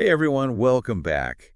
Hey everyone, welcome back.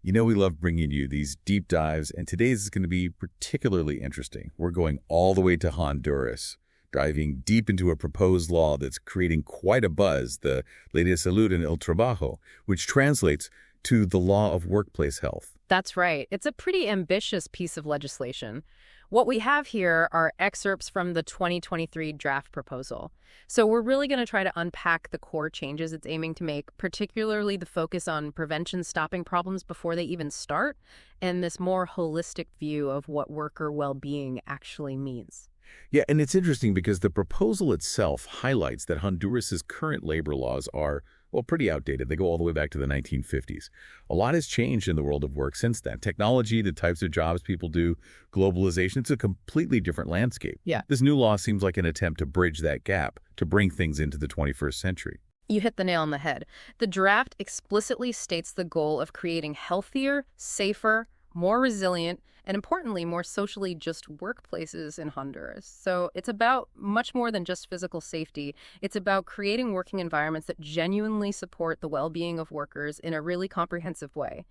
You know we love bringing you these deep dives, and today's is going to be particularly interesting. We're going all the way to Honduras, diving deep into a proposed law that's creating quite a buzz, the Ley de Salud en el Trabajo, which translates to the law of workplace health. That's right. It's a pretty ambitious piece of legislation. What we have here are excerpts from the 2023 draft proposal. So we're really going to try to unpack the core changes it's aiming to make, particularly the focus on prevention, stopping problems before they even start, and this more holistic view of what worker well-being actually means. Yeah, and it's interesting because the proposal itself highlights that Honduras's current labor laws are, well, pretty outdated. They go all the way back to the 1950s. A lot has changed in the world of work since then. Technology, the types of jobs people do, globalization, it's a completely different landscape. Yeah. This new law seems like an attempt to bridge that gap, to bring things into the 21st century. You hit the nail on the head. The draft explicitly states the goal of creating healthier, safer, more resilient, and importantly, more socially just workplaces in Honduras. So it's about much more than just physical safety. It's about creating working environments that genuinely support the well-being of workers in a really comprehensive way.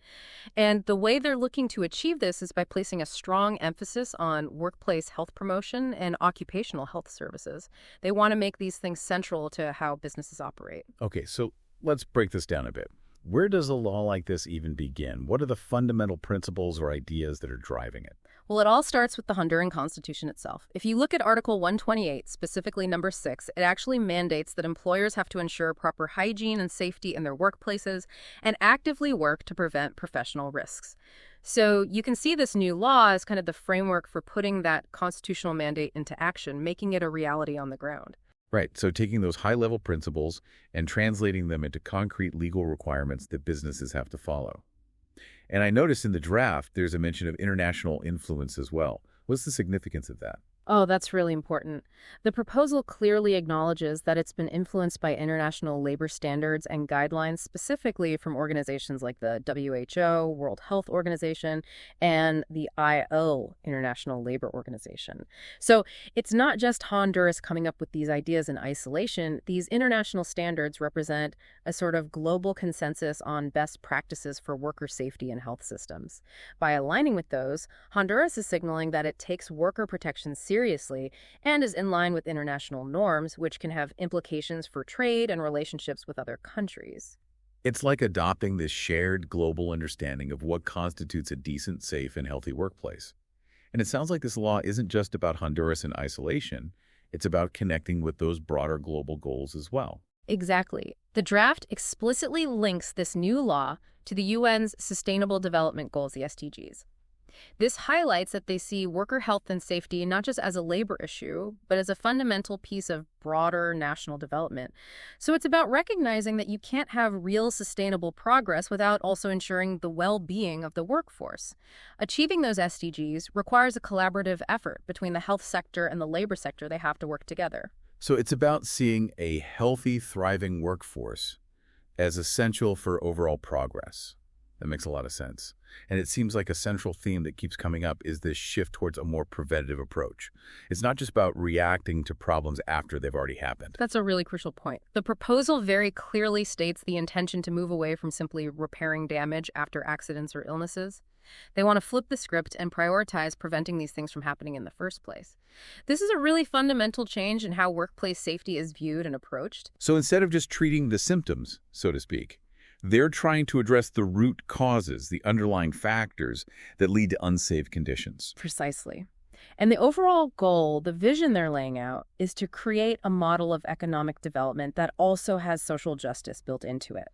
And the way they're looking to achieve this is by placing a strong emphasis on workplace health promotion and occupational health services. They want to make these things central to how businesses operate. Okay, so let's break this down a bit. Where does a law like this even begin? What are the fundamental principles or ideas that are driving it? Well, it all starts with the Honduran Constitution itself. If you look at Article 128, specifically number 6, it actually mandates that employers have to ensure proper hygiene and safety in their workplaces and actively work to prevent professional risks. So you can see this new law as kind of the framework for putting that constitutional mandate into action, making it a reality on the ground. Right, so taking those high-level principles and translating them into concrete legal requirements that businesses have to follow. And I noticed in the draft, there's a mention of international influence as well. What's the significance of that? Oh, that's really important. The proposal clearly acknowledges that it's been influenced by international labor standards and guidelines, specifically from organizations like the WHO, World Health Organization, and the ILO, International Labor Organization. So it's not just Honduras coming up with these ideas in isolation. These international standards represent a sort of global consensus on best practices for worker safety and health systems. By aligning with those, Honduras is signaling that it takes worker protection seriously and is in line with international norms, which can have implications for trade and relationships with other countries. It's like adopting this shared global understanding of what constitutes a decent, safe, and healthy workplace. And it sounds like this law isn't just about Honduras in isolation. It's about connecting with those broader global goals as well. Exactly. The draft explicitly links this new law to the UN's Sustainable Development Goals, the SDGs. This highlights that they see worker health and safety not just as a labor issue, but as a fundamental piece of broader national development. So it's about recognizing that you can't have real sustainable progress without also ensuring the well-being of the workforce. Achieving those SDGs requires a collaborative effort between the health sector and the labor sector. They have to work together. So it's about seeing a healthy, thriving workforce as essential for overall progress. That makes a lot of sense. And it seems like a central theme that keeps coming up is this shift towards a more preventative approach. It's not just about reacting to problems after they've already happened. That's a really crucial point. The proposal very clearly states the intention to move away from simply repairing damage after accidents or illnesses. They want to flip the script and prioritize preventing these things from happening in the first place. This is a really fundamental change in how workplace safety is viewed and approached. So instead of just treating the symptoms, so to speak, they're trying to address the root causes, the underlying factors that lead to unsafe conditions. Precisely. And the overall goal, the vision they're laying out, is to create a model of economic development that also has social justice built into it.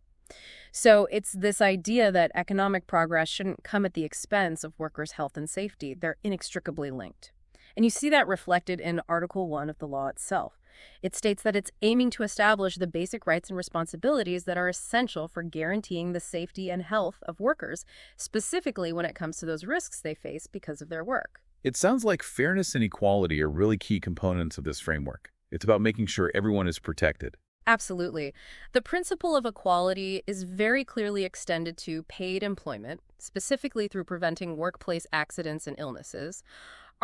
So it's this idea that economic progress shouldn't come at the expense of workers' health and safety. They're inextricably linked. And you see that reflected in Article 1 of the law itself. It states that it's aiming to establish the basic rights and responsibilities that are essential for guaranteeing the safety and health of workers, specifically when it comes to those risks they face because of their work. It sounds like fairness and equality are really key components of this framework. It's about making sure everyone is protected. Absolutely. The principle of equality is very clearly extended to paid employment, specifically through preventing workplace accidents and illnesses.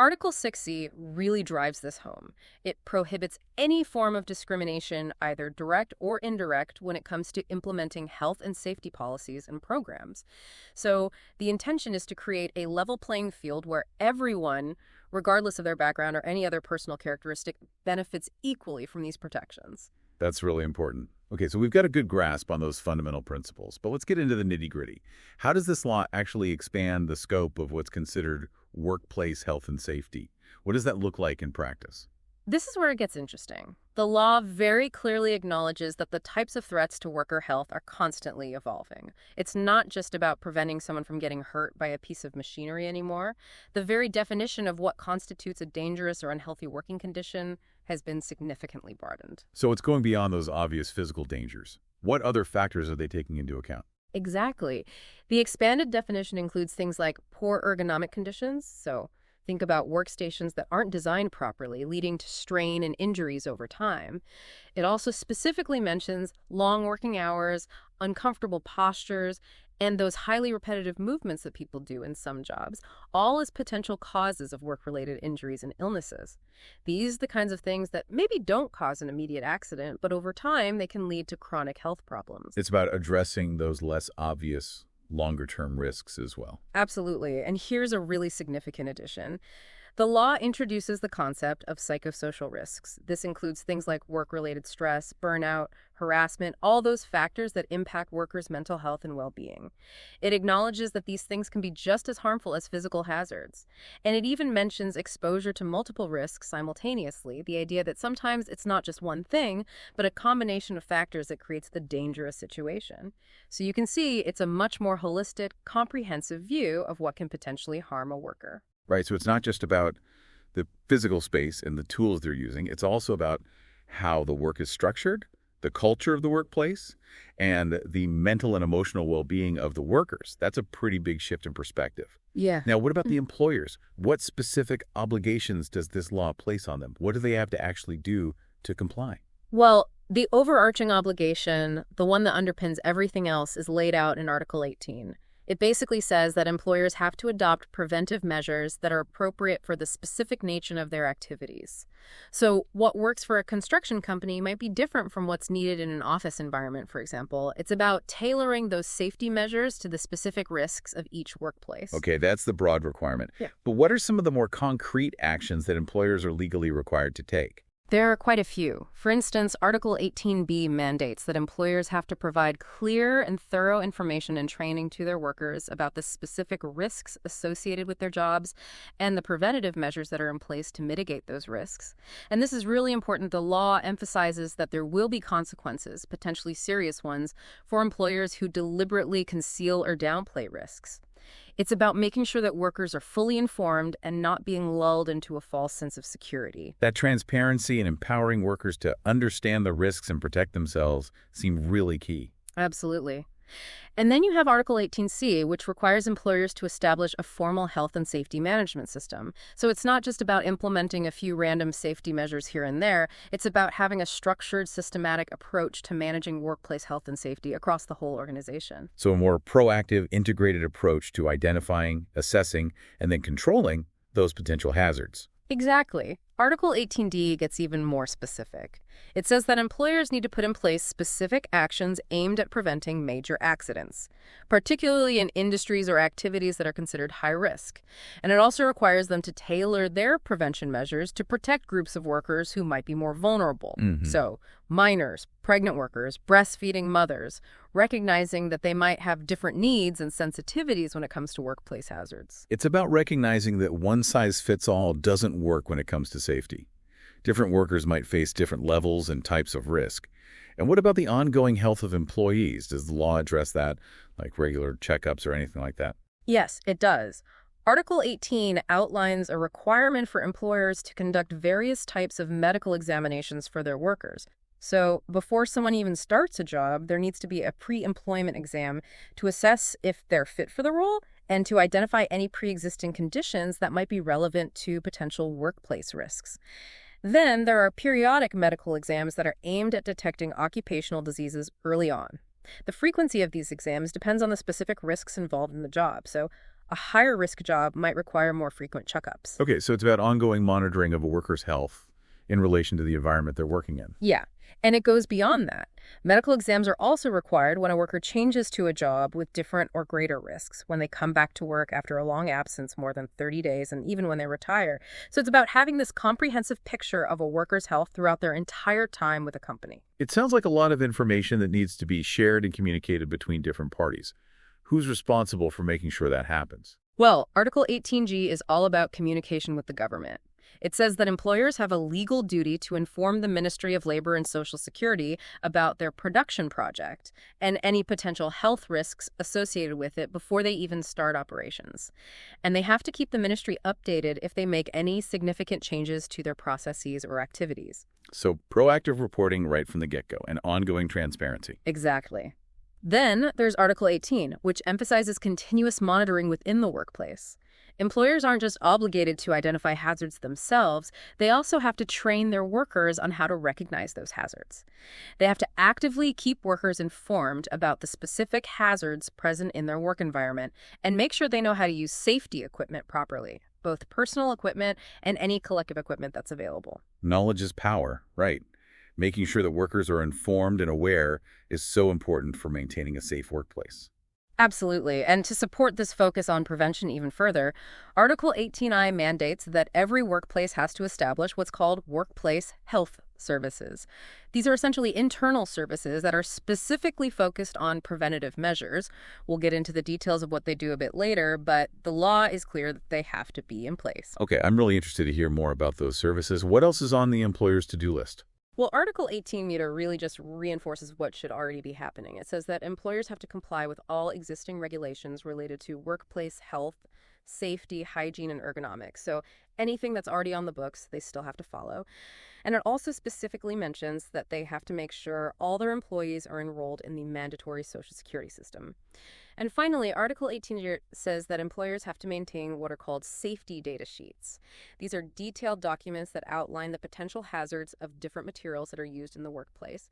Article 6C really drives this home. It prohibits any form of discrimination, either direct or indirect, when it comes to implementing health and safety policies and programs. So the intention is to create a level playing field where everyone, regardless of their background or any other personal characteristic, benefits equally from these protections. That's really important. Okay, so we've got a good grasp on those fundamental principles, but let's get into the nitty-gritty. How does this law actually expand the scope of what's considered workplace health and safety? What does that look like in practice? This is where it gets interesting. The law very clearly acknowledges that the types of threats to worker health are constantly evolving. It's not just about preventing someone from getting hurt by a piece of machinery anymore. The very definition of what constitutes a dangerous or unhealthy working condition has been significantly broadened. So it's going beyond those obvious physical dangers. What other factors are they taking into account? Exactly. The expanded definition includes things like poor ergonomic conditions, so think about workstations that aren't designed properly, leading to strain and injuries over time. It also specifically mentions long working hours, uncomfortable postures, and those highly repetitive movements that people do in some jobs, all as potential causes of work-related injuries and illnesses. These are the kinds of things that maybe don't cause an immediate accident, but over time they can lead to chronic health problems. It's about addressing those less obvious longer-term risks as well. Absolutely. And here's a really significant addition. The law introduces the concept of psychosocial risks. This includes things like work-related stress, burnout, harassment, all those factors that impact workers' mental health and well-being. It acknowledges that these things can be just as harmful as physical hazards. And it even mentions exposure to multiple risks simultaneously, the idea that sometimes it's not just one thing, but a combination of factors that creates the dangerous situation. So you can see it's a much more holistic, comprehensive view of what can potentially harm a worker. Right, so it's not just about the physical space and the tools they're using. It's also about how the work is structured, the culture of the workplace, and the mental and emotional well-being of the workers. That's a pretty big shift in perspective. Yeah. Now, what about the employers? What specific obligations does this law place on them? What do they have to actually do to comply? Well, the overarching obligation, the one that underpins everything else, is laid out in Article 18. It basically says that employers have to adopt preventive measures that are appropriate for the specific nature of their activities. So what works for a construction company might be different from what's needed in an office environment, for example. It's about tailoring those safety measures to the specific risks of each workplace. Okay, that's the broad requirement. Yeah. But what are some of the more concrete actions that employers are legally required to take? There are quite a few. For instance, Article 18b mandates that employers have to provide clear and thorough information and training to their workers about the specific risks associated with their jobs and the preventative measures that are in place to mitigate those risks. And this is really important. The law emphasizes that there will be consequences, potentially serious ones, for employers who deliberately conceal or downplay risks. It's about making sure that workers are fully informed and not being lulled into a false sense of security. That transparency and empowering workers to understand the risks and protect themselves seem really key. Absolutely. And then you have Article 18C, which requires employers to establish a formal health and safety management system. So it's not just about implementing a few random safety measures here and there. It's about having a structured, systematic approach to managing workplace health and safety across the whole organization. So a more proactive, integrated approach to identifying, assessing, and then controlling those potential hazards. Exactly. Article 18D gets even more specific. It says that employers need to put in place specific actions aimed at preventing major accidents, particularly in industries or activities that are considered high risk. And it also requires them to tailor their prevention measures to protect groups of workers who might be more vulnerable. So, minors, pregnant workers, breastfeeding mothers, recognizing that they might have different needs and sensitivities when it comes to workplace hazards. It's about recognizing that one-size-fits-all doesn't work when it comes to safety. Different workers might face different levels and types of risk. And what about the ongoing health of employees? Does the law address that, like regular checkups or anything like that? Yes, it does. Article 18 outlines a requirement for employers to conduct various types of medical examinations for their workers. So before someone even starts a job, there needs to be a pre-employment exam to assess if they're fit for the role and to identify any pre-existing conditions that might be relevant to potential workplace risks. Then there are periodic medical exams that are aimed at detecting occupational diseases early on. The frequency of these exams depends on the specific risks involved in the job. So A higher risk job might require more frequent checkups. Okay, so it's about ongoing monitoring of a worker's health in relation to the environment they're working in. Yeah, and it goes beyond that. Medical exams are also required when a worker changes to a job with different or greater risks, when they come back to work after a long absence, more than 30 days, and even when they retire. So it's about having this comprehensive picture of a worker's health throughout their entire time with a company. It sounds like a lot of information that needs to be shared and communicated between different parties. Who's responsible for making sure that happens? Well, Article 18G is all about communication with the government. It says that employers have a legal duty to inform the Ministry of Labor and Social Security about their production project and any potential health risks associated with it before they even start operations. And they have to keep the ministry updated if they make any significant changes to their processes or activities. So proactive reporting right from the get-go and ongoing transparency. Exactly. Then there's Article 18, which emphasizes continuous monitoring within the workplace. Employers aren't just obligated to identify hazards themselves, they also have to train their workers on how to recognize those hazards. They have to actively keep workers informed about the specific hazards present in their work environment and make sure they know how to use safety equipment properly, both personal equipment and any collective equipment that's available. Knowledge is power, right? Making sure that workers are informed and aware is so important for maintaining a safe workplace. Absolutely. And to support this focus on prevention even further, Article 18I mandates that every workplace has to establish what's called workplace health services. These are essentially internal services that are specifically focused on preventative measures. We'll get into the details of what they do a bit later, but the law is clear that they have to be in place. Okay, I'm really interested to hear more about those services. What else is on the employer's to-do list? Well, Article 18 meter really just reinforces what should already be happening. It says that employers have to comply with all existing regulations related to workplace health, safety, hygiene, and ergonomics. So anything that's already on the books, they still have to follow. And it also specifically mentions that they have to make sure all their employees are enrolled in the mandatory Social Security system. And finally, Article 18 says that employers have to maintain what are called safety data sheets. These are detailed documents that outline the potential hazards of different materials that are used in the workplace.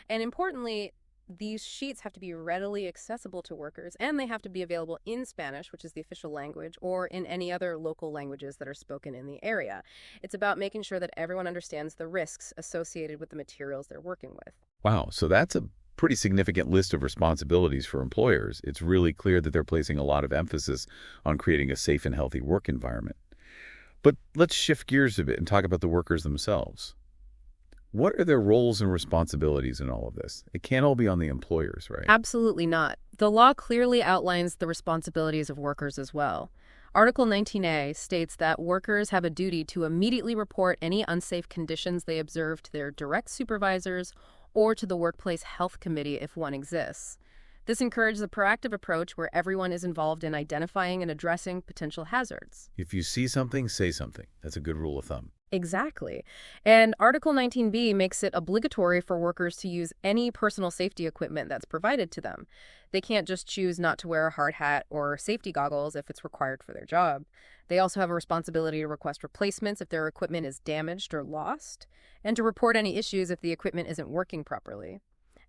And importantly, these sheets have to be readily accessible to workers, and they have to be available in Spanish, which is the official language, or in any other local languages that are spoken in the area. It's about making sure that everyone understands the risks associated with the materials they're working with. Wow, so that's a pretty significant list of responsibilities for employers. It's really clear that they're placing a lot of emphasis on creating a safe and healthy work environment. But let's shift gears a bit and talk about the workers themselves. What are their roles and responsibilities in all of this? It can't all be on the employers, right? Absolutely not. The law clearly outlines the responsibilities of workers as well. Article 19A states that workers have a duty to immediately report any unsafe conditions they observe to their direct supervisors or to the Workplace Health Committee if one exists. This encourages a proactive approach where everyone is involved in identifying and addressing potential hazards. If you see something, say something. That's a good rule of thumb. Exactly. And Article 19B makes it obligatory for workers to use any personal safety equipment that's provided to them. They can't just choose not to wear a hard hat or safety goggles if it's required for their job. They also have a responsibility to request replacements if their equipment is damaged or lost, and to report any issues if the equipment isn't working properly.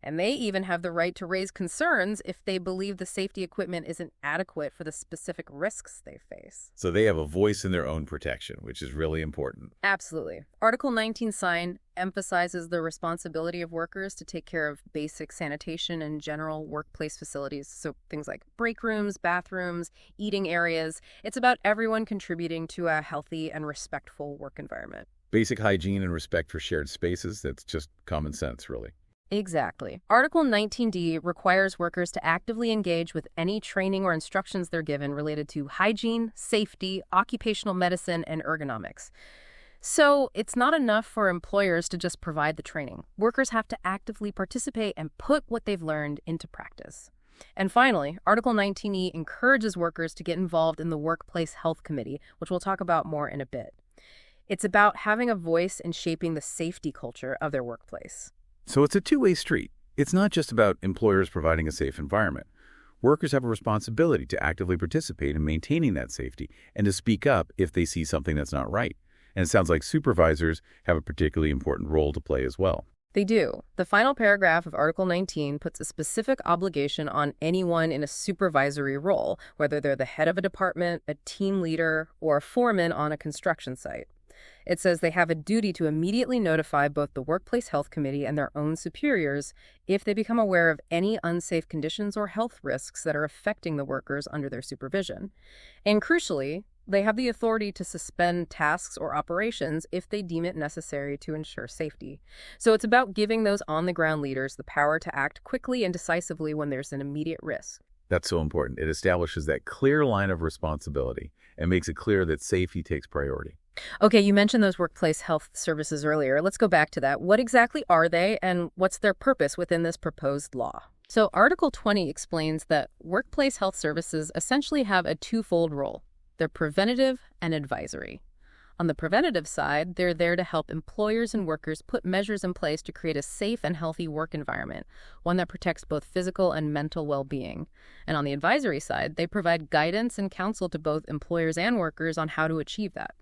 And they even have the right to raise concerns if they believe the safety equipment isn't adequate for the specific risks they face. So they have a voice in their own protection, which is really important. Absolutely. Article 19 sign emphasizes the responsibility of workers to take care of basic sanitation and general workplace facilities. So things like break rooms, bathrooms, eating areas. It's about everyone contributing to a healthy and respectful work environment. Basic hygiene and respect for shared spaces, that's just common sense, really. Exactly. Article 19D requires workers to actively engage with any training or instructions they're given related to hygiene, safety, occupational medicine, and ergonomics. So it's not enough for employers to just provide the training. Workers have to actively participate and put what they've learned into practice. And finally, Article 19E encourages workers to get involved in the Workplace Health Committee, which we'll talk about more in a bit. It's about having a voice in shaping the safety culture of their workplace. So it's a two-way street. It's not just about employers providing a safe environment. Workers have a responsibility to actively participate in maintaining that safety and to speak up if they see something that's not right. And it sounds like supervisors have a particularly important role to play as well. They do. The final paragraph of Article 19 puts a specific obligation on anyone in a supervisory role, whether they're the head of a department, a team leader, or a foreman on a construction site. It says they have a duty to immediately notify both the Workplace Health Committee and their own superiors if they become aware of any unsafe conditions or health risks that are affecting the workers under their supervision. And crucially, they have the authority to suspend tasks or operations if they deem it necessary to ensure safety. So it's about giving those on-the-ground leaders the power to act quickly and decisively when there's an immediate risk. That's so important. It establishes that clear line of responsibility and makes it clear that safety takes priority. Okay, you mentioned those workplace health services earlier. Let's go back to that. What exactly are they, and what's their purpose within this proposed law? So Article 20 explains that workplace health services essentially have a twofold role. They're preventative and advisory. On the preventative side, they're there to help employers and workers put measures in place to create a safe and healthy work environment, one that protects both physical and mental well-being. And on the advisory side, they provide guidance and counsel to both employers and workers on how to achieve that.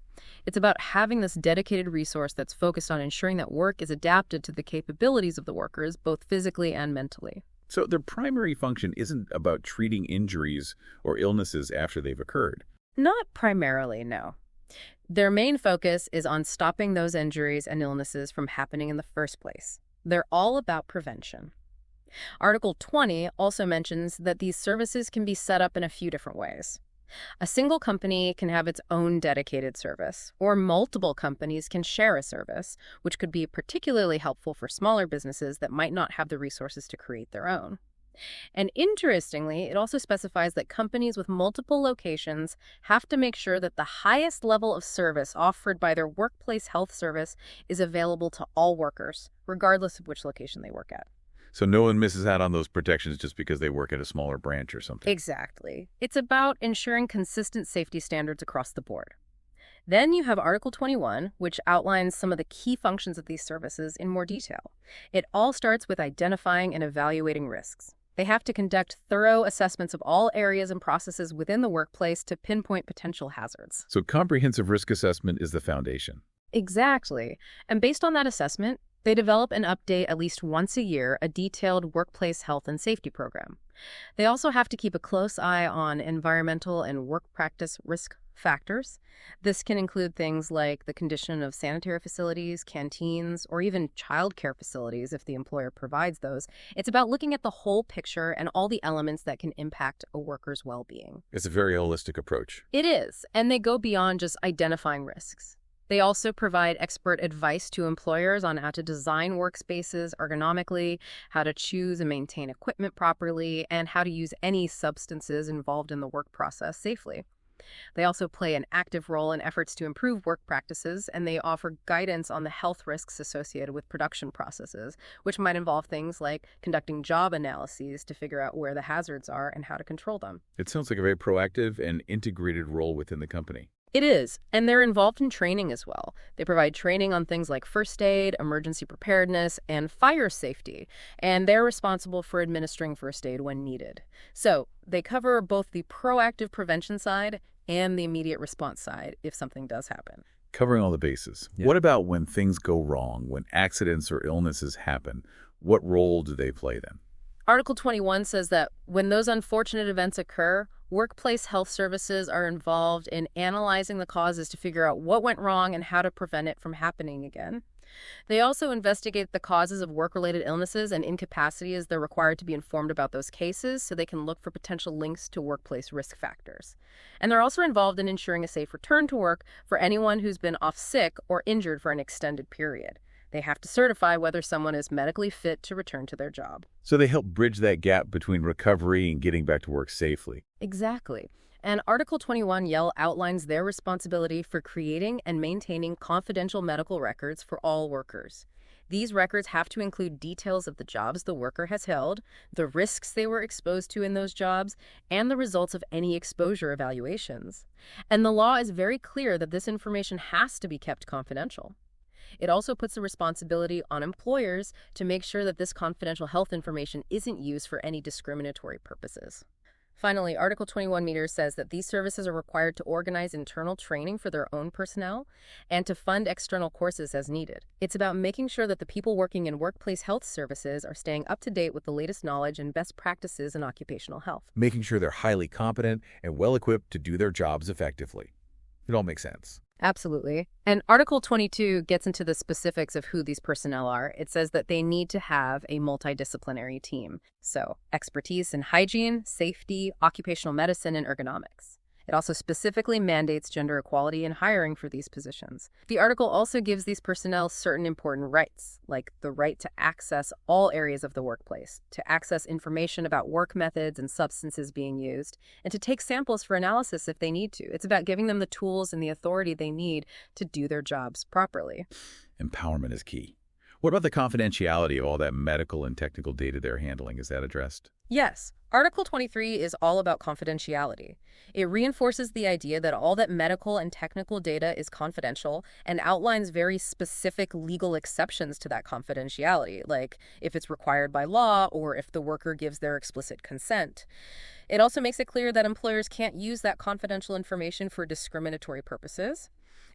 It's about having this dedicated resource that's focused on ensuring that work is adapted to the capabilities of the workers, both physically and mentally. So their primary function isn't about treating injuries or illnesses after they've occurred. Not primarily, no. Their main focus is on stopping those injuries and illnesses from happening in the first place. They're all about prevention. Article 20 also mentions that these services can be set up in a few different ways. A single company can have its own dedicated service, or multiple companies can share a service, which could be particularly helpful for smaller businesses that might not have the resources to create their own. And interestingly, it also specifies that companies with multiple locations have to make sure that the highest level of service offered by their workplace health service is available to all workers, regardless of which location they work at. So no one misses out on those protections just because they work at a smaller branch or something. Exactly. It's about ensuring consistent safety standards across the board. Then you have Article 21, which outlines some of the key functions of these services in more detail. It all starts with identifying and evaluating risks. They have to conduct thorough assessments of all areas and processes within the workplace to pinpoint potential hazards. So comprehensive risk assessment is the foundation. Exactly. And based on that assessment, they develop and update at least once a year a detailed workplace health and safety program. They also have to keep a close eye on environmental and work practice risk factors. This can include things like the condition of sanitary facilities, canteens, or even childcare facilities if the employer provides those. It's about looking at the whole picture and all the elements that can impact a worker's well-being. It's a very holistic approach. It is, and they go beyond just identifying risks. They also provide expert advice to employers on how to design workspaces ergonomically, how to choose and maintain equipment properly, and how to use any substances involved in the work process safely. They also play an active role in efforts to improve work practices, and they offer guidance on the health risks associated with production processes, which might involve things like conducting job analyses to figure out where the hazards are and how to control them. It sounds like a very proactive and integrated role within the company. It is, and they're involved in training as well. They provide training on things like first aid, emergency preparedness, and fire safety, and they're responsible for administering first aid when needed. So they cover both the proactive prevention side and the immediate response side if something does happen. Covering all the bases. Yeah. What about when things go wrong, when accidents or illnesses happen? What role do they play then? Article 21 says that when those unfortunate events occur, workplace health services are involved in analyzing the causes to figure out what went wrong and how to prevent it from happening again. They also investigate the causes of work-related illnesses and incapacity as they're required to be informed about those cases so they can look for potential links to workplace risk factors. And they're also involved in ensuring a safe return to work for anyone who's been off sick or injured for an extended period. They have to certify whether someone is medically fit to return to their job. So they help bridge that gap between recovery and getting back to work safely. Exactly. And Article 21 outlines their responsibility for creating and maintaining confidential medical records for all workers. These records have to include details of the jobs the worker has held, the risks they were exposed to in those jobs, and the results of any exposure evaluations. And the law is very clear that this information has to be kept confidential. It also puts the responsibility on employers to make sure that this confidential health information isn't used for any discriminatory purposes. Finally, Article 21 meters says that these services are required to organize internal training for their own personnel and to fund external courses as needed. It's about making sure that the people working in workplace health services are staying up to date with the latest knowledge and best practices in occupational health. Making sure they're highly competent and well-equipped to do their jobs effectively. It all makes sense. Absolutely. And Article 22 gets into the specifics of who these personnel are. It says that they need to have a multidisciplinary team. So, expertise in hygiene, safety, occupational medicine, and ergonomics. It also specifically mandates gender equality in hiring for these positions. The article also gives these personnel certain important rights, like the right to access all areas of the workplace, to access information about work methods and substances being used, and to take samples for analysis if they need to. It's about giving them the tools and the authority they need to do their jobs properly. Empowerment is key. What about the confidentiality of all that medical and technical data they're handling? Is that addressed? Yes. Article 23 is all about confidentiality. It reinforces the idea that all that medical and technical data is confidential and outlines very specific legal exceptions to that confidentiality, like if it's required by law or if the worker gives their explicit consent. It also makes it clear that employers can't use that confidential information for discriminatory purposes.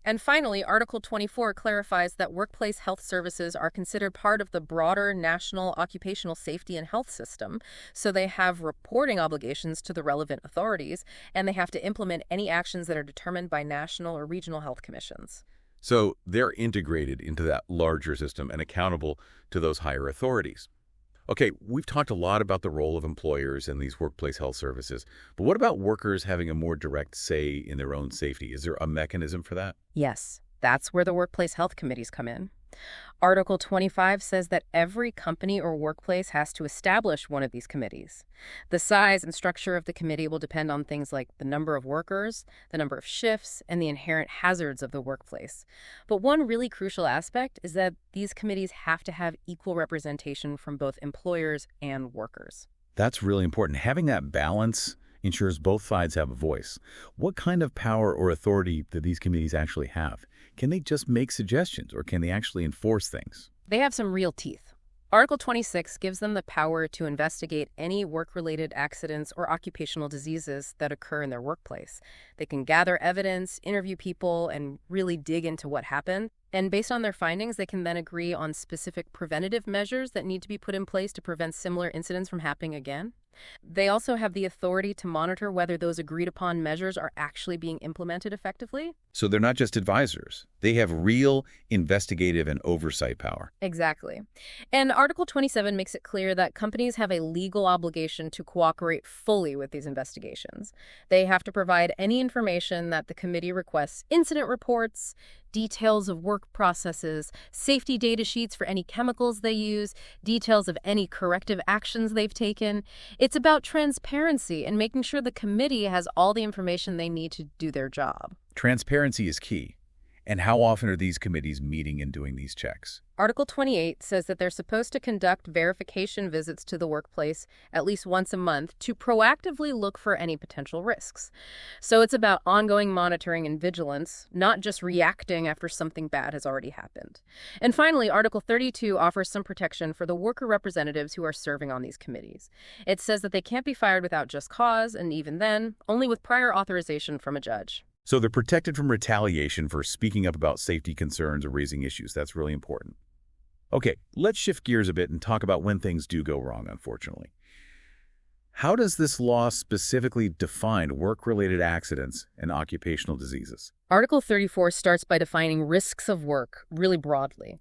And finally, Article 24 clarifies that workplace health services are considered part of the broader national occupational safety and health system, so they have reporting obligations to the relevant authorities, and they have to implement any actions that are determined by national or regional health commissions. So they're integrated into that larger system and accountable to those higher authorities. Okay, we've talked a lot about the role of employers in these workplace health services, but what about workers having a more direct say in their own safety? Is there a mechanism for that? Yes, that's where the workplace health committees come in. Article 25 says that every company or workplace has to establish one of these committees. The size and structure of the committee will depend on things like the number of workers, the number of shifts, and the inherent hazards of the workplace. But one really crucial aspect is that these committees have to have equal representation from both employers and workers. That's really important. Having that balance ensures both sides have a voice. What kind of power or authority do these committees actually have? Can they just make suggestions, or can they actually enforce things? They have some real teeth. Article 26 gives them the power to investigate any work-related accidents or occupational diseases that occur in their workplace. They can gather evidence, interview people, and really dig into what happened. And based on their findings, they can then agree on specific preventative measures that need to be put in place to prevent similar incidents from happening again. They also have the authority to monitor whether those agreed-upon measures are actually being implemented effectively. So they're not just advisors. They have real investigative and oversight power. Exactly. And Article 27 makes it clear that companies have a legal obligation to cooperate fully with these investigations. They have to provide any information that the committee requests: incident reports, details of work processes, safety data sheets for any chemicals they use, details of any corrective actions they've taken. It's about transparency and making sure the committee has all the information they need to do their job. Transparency is key. And how often are these committees meeting and doing these checks? Article 28 says that they're supposed to conduct verification visits to the workplace at least once a month to proactively look for any potential risks. So it's about ongoing monitoring and vigilance, not just reacting after something bad has already happened. And finally, Article 32 offers some protection for the worker representatives who are serving on these committees. It says that they can't be fired without just cause, and even then, only with prior authorization from a judge. So they're protected from retaliation for speaking up about safety concerns or raising issues. That's really important. Okay, let's shift gears a bit and talk about when things do go wrong, unfortunately. How does this law specifically define work-related accidents and occupational diseases? Article 34 starts by defining risks of work really broadly.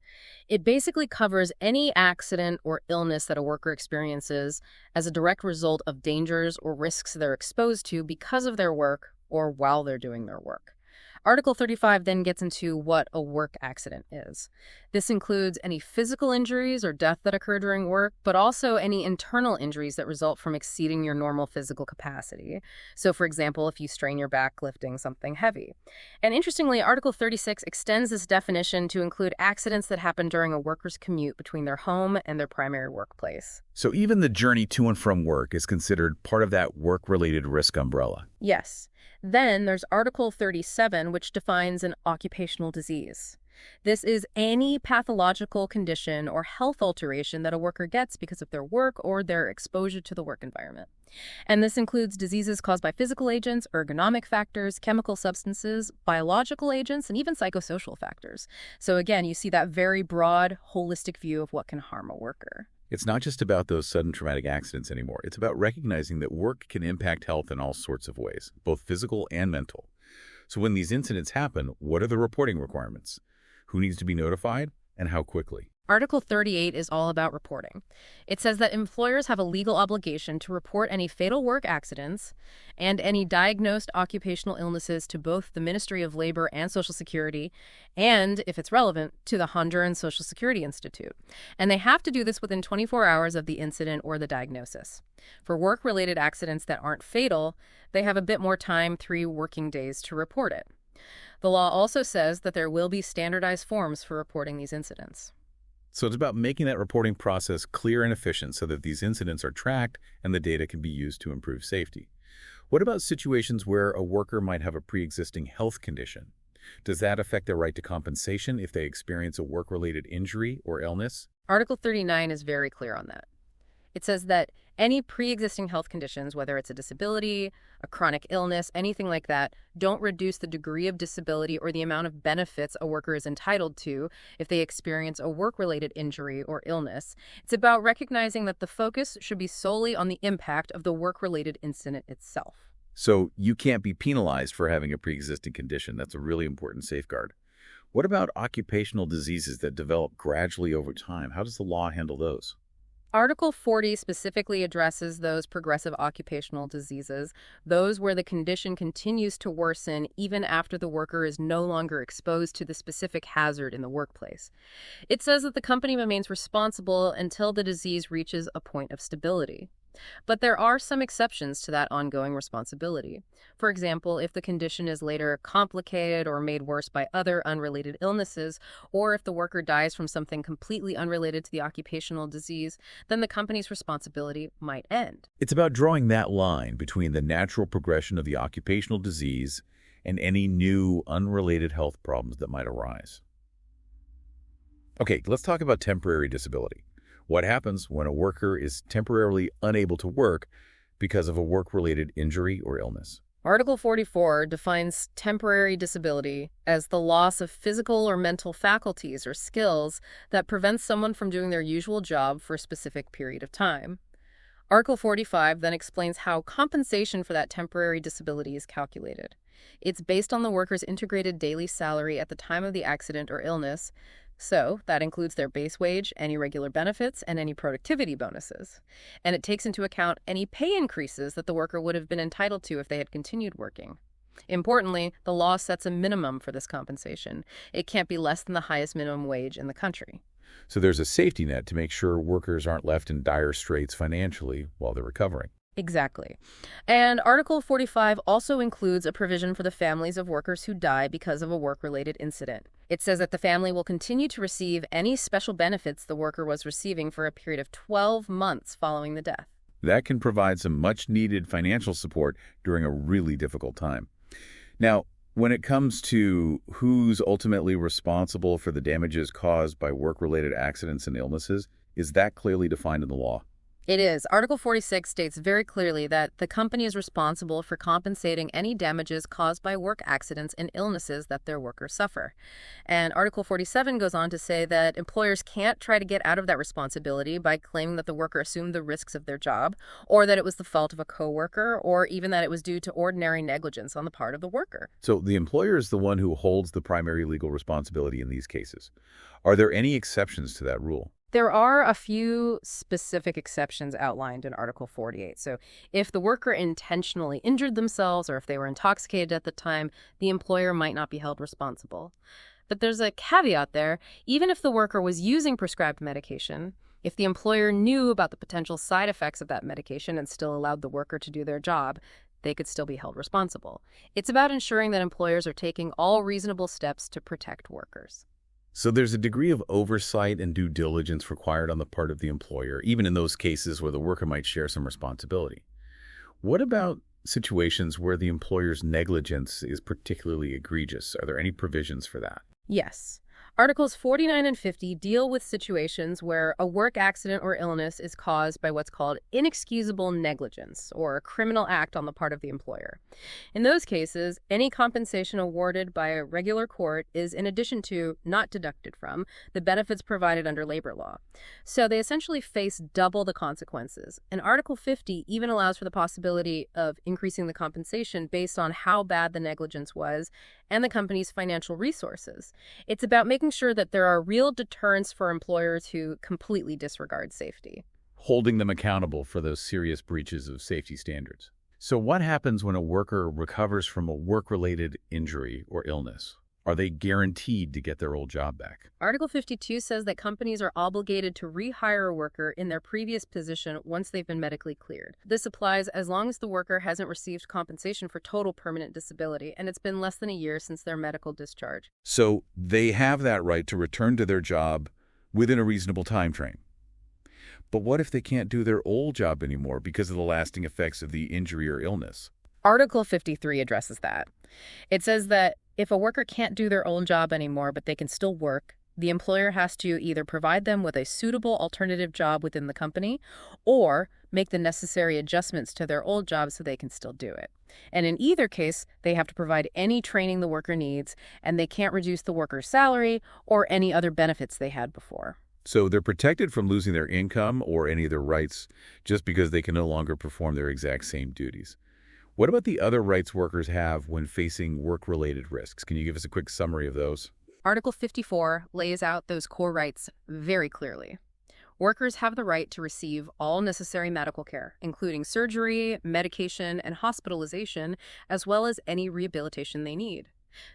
It basically covers any accident or illness that a worker experiences as a direct result of dangers or risks they're exposed to because of their work or while they're doing their work. Article 35 then gets into what a work accident is. This includes any physical injuries or death that occur during work, but also any internal injuries that result from exceeding your normal physical capacity. So, for example, if you strain your back lifting something heavy. And interestingly, Article 36 extends this definition to include accidents that happen during a worker's commute between their home and their primary workplace. So even the journey to and from work is considered part of that work-related risk umbrella. Yes. Then there's Article 37, which defines an occupational disease. This is any pathological condition or health alteration that a worker gets because of their work or their exposure to the work environment. And this includes diseases caused by physical agents, ergonomic factors, chemical substances, biological agents, and even psychosocial factors. So again, you see that very broad, holistic view of what can harm a worker. It's not just about those sudden traumatic accidents anymore. It's about recognizing that work can impact health in all sorts of ways, both physical and mental. So when these incidents happen, what are the reporting requirements? Who needs to be notified, and how quickly? Article 38 is all about reporting. It says that employers have a legal obligation to report any fatal work accidents and any diagnosed occupational illnesses to both the Ministry of Labor and Social Security and, if it's relevant, to the Honduran Social Security Institute. And they have to do this within 24 hours of the incident or the diagnosis. For work-related accidents that aren't fatal, they have a bit more time, 3 working days, to report it. The law also says that there will be standardized forms for reporting these incidents. So it's about making that reporting process clear and efficient so that these incidents are tracked and the data can be used to improve safety. What about situations where a worker might have a pre-existing health condition? Does that affect their right to compensation if they experience a work-related injury or illness? Article 39 is very clear on that. It says that any pre-existing health conditions, whether it's a disability, a chronic illness, anything like that, don't reduce the degree of disability or the amount of benefits a worker is entitled to if they experience a work-related injury or illness. It's about recognizing that the focus should be solely on the impact of the work-related incident itself. So you can't be penalized for having a pre-existing condition. That's a really important safeguard. What about occupational diseases that develop gradually over time? How does the law handle those? Article 40 specifically addresses those progressive occupational diseases, those where the condition continues to worsen even after the worker is no longer exposed to the specific hazard in the workplace. It says that the company remains responsible until the disease reaches a point of stability. But there are some exceptions to that ongoing responsibility. For example, if the condition is later complicated or made worse by other unrelated illnesses, or if the worker dies from something completely unrelated to the occupational disease, then the company's responsibility might end. It's about drawing that line between the natural progression of the occupational disease and any new unrelated health problems that might arise. Okay, let's talk about temporary disability. What happens when a worker is temporarily unable to work because of a work-related injury or illness? Article 44 defines temporary disability as the loss of physical or mental faculties or skills that prevents someone from doing their usual job for a specific period of time. Article 45 then explains how compensation for that temporary disability is calculated. It's based on the worker's integrated daily salary at the time of the accident or illness. So that includes their base wage, any regular benefits, and any productivity bonuses. And it takes into account any pay increases that the worker would have been entitled to if they had continued working. Importantly, the law sets a minimum for this compensation. It can't be less than the highest minimum wage in the country. So there's a safety net to make sure workers aren't left in dire straits financially while they're recovering. Exactly. And Article 45 also includes a provision for the families of workers who die because of a work-related incident. It says that the family will continue to receive any special benefits the worker was receiving for a period of 12 months following the death. That can provide some much-needed financial support during a really difficult time. Now, when it comes to who's ultimately responsible for the damages caused by work-related accidents and illnesses, is that clearly defined in the law? It is. Article 46 states very clearly that the company is responsible for compensating any damages caused by work accidents and illnesses that their workers suffer. And Article 47 goes on to say that employers can't try to get out of that responsibility by claiming that the worker assumed the risks of their job, or that it was the fault of a coworker, or even that it was due to ordinary negligence on the part of the worker. So the employer is the one who holds the primary legal responsibility in these cases. Are there any exceptions to that rule? There are a few specific exceptions outlined in Article 48. So if the worker intentionally injured themselves or if they were intoxicated at the time, the employer might not be held responsible. But there's a caveat there. Even if the worker was using prescribed medication, if the employer knew about the potential side effects of that medication and still allowed the worker to do their job, they could still be held responsible. It's about ensuring that employers are taking all reasonable steps to protect workers. So there's a degree of oversight and due diligence required on the part of the employer, even in those cases where the worker might share some responsibility. What about situations where the employer's negligence is particularly egregious? Are there any provisions for that? Yes. Articles 49 and 50 deal with situations where a work accident or illness is caused by what's called inexcusable negligence or a criminal act on the part of the employer. In those cases, any compensation awarded by a regular court is in addition to, not deducted from, the benefits provided under labor law. So they essentially face double the consequences. And Article 50 even allows for the possibility of increasing the compensation based on how bad the negligence was and the company's financial resources. It's about making sure that there are real deterrents for employers who completely disregard safety. Holding them accountable for those serious breaches of safety standards. So what happens when a worker recovers from a work-related injury or illness? Are they guaranteed to get their old job back? Article 52 says that companies are obligated to rehire a worker in their previous position once they've been medically cleared. This applies as long as the worker hasn't received compensation for total permanent disability and it's been less than a year since their medical discharge. So they have that right to return to their job within a reasonable time frame. But what if they can't do their old job anymore because of the lasting effects of the injury or illness? Article 53 addresses that. It says that if a worker can't do their old job anymore, but they can still work, the employer has to either provide them with a suitable alternative job within the company or make the necessary adjustments to their old job so they can still do it. And in either case, they have to provide any training the worker needs, and they can't reduce the worker's salary or any other benefits they had before. So they're protected from losing their income or any of their rights just because they can no longer perform their exact same duties. What about the other rights workers have when facing work-related risks? Can you give us a quick summary of those? Article 54 lays out those core rights very clearly. Workers have the right to receive all necessary medical care, including surgery, medication, and hospitalization, as well as any rehabilitation they need.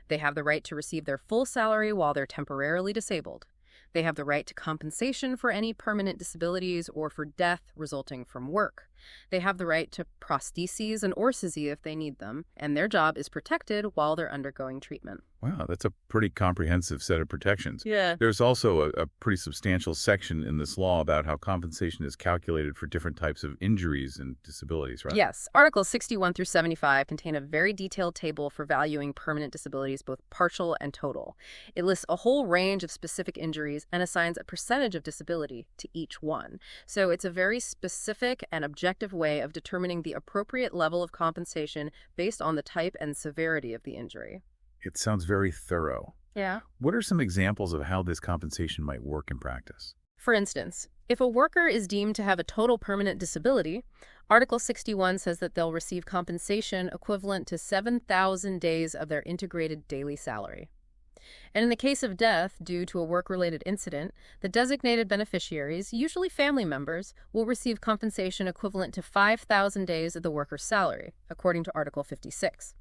They have the right to receive their full salary while they're temporarily disabled. They have the right to compensation for any permanent disabilities or for death resulting from work. They have the right to prostheses and orthesy if they need them, and their job is protected while they're undergoing treatment. Wow, that's a pretty comprehensive set of protections. Yeah. There's also a pretty substantial section in this law about how compensation is calculated for different types of injuries and disabilities, right? Yes. Articles 61 through 75 contain a very detailed table for valuing permanent disabilities, both partial and total. It lists a whole range of specific injuries and assigns a percentage of disability to each one. So it's a very specific and objective way of determining the appropriate level of compensation based on the type and severity of the injury. It sounds very thorough. Yeah. What are some examples of how this compensation might work in practice? For instance, if a worker is deemed to have a total permanent disability, Article 61 says that they'll receive compensation equivalent to 7,000 days of their integrated daily salary. And in the case of death due to a work-related incident, the designated beneficiaries, usually family members, will receive compensation equivalent to 5,000 days of the worker's salary, according to Article 56.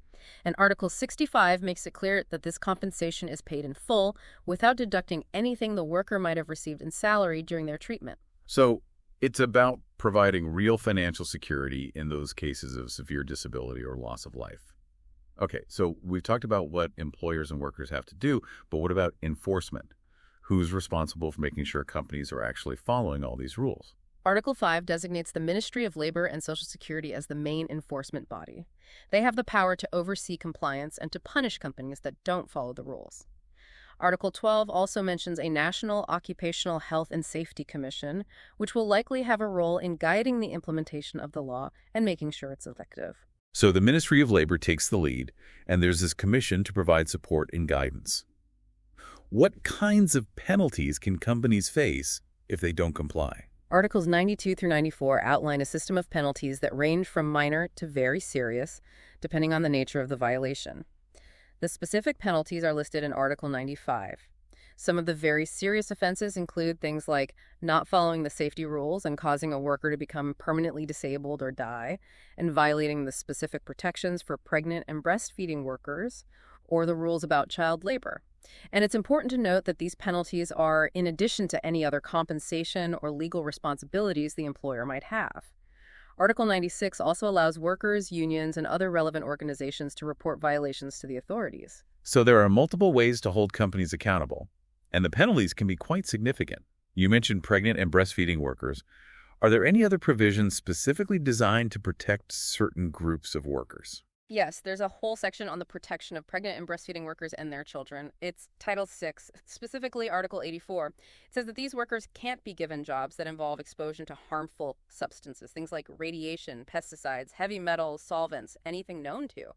And Article 65 makes it clear that this compensation is paid in full without deducting anything the worker might have received in salary during their treatment. So it's about providing real financial security in those cases of severe disability or loss of life. Okay, so we've talked about what employers and workers have to do, but what about enforcement? Who's responsible for making sure companies are actually following all these rules? Article 5 designates the Ministry of Labor and Social Security as the main enforcement body. They have the power to oversee compliance and to punish companies that don't follow the rules. Article 12 also mentions a National Occupational Health and Safety Commission, which will likely have a role in guiding the implementation of the law and making sure it's effective. So the Ministry of Labor takes the lead, and there's this commission to provide support and guidance. What kinds of penalties can companies face if they don't comply? Articles 92 through 94 outline a system of penalties that range from minor to very serious, depending on the nature of the violation. The specific penalties are listed in Article 95. Some of the very serious offenses include things like not following the safety rules and causing a worker to become permanently disabled or die, and violating the specific protections for pregnant and breastfeeding workers, or the rules about child labor. And it's important to note that these penalties are in addition to any other compensation or legal responsibilities the employer might have. Article 96 also allows workers, unions, and other relevant organizations to report violations to the authorities. So there are multiple ways to hold companies accountable, and the penalties can be quite significant. You mentioned pregnant and breastfeeding workers. Are there any other provisions specifically designed to protect certain groups of workers? Yes, there's a whole section on the protection of pregnant and breastfeeding workers and their children. It's Title 6, specifically Article 84. It says that these workers can't be given jobs that involve exposure to harmful substances, things like radiation, pesticides, heavy metals, solvents, anything known to.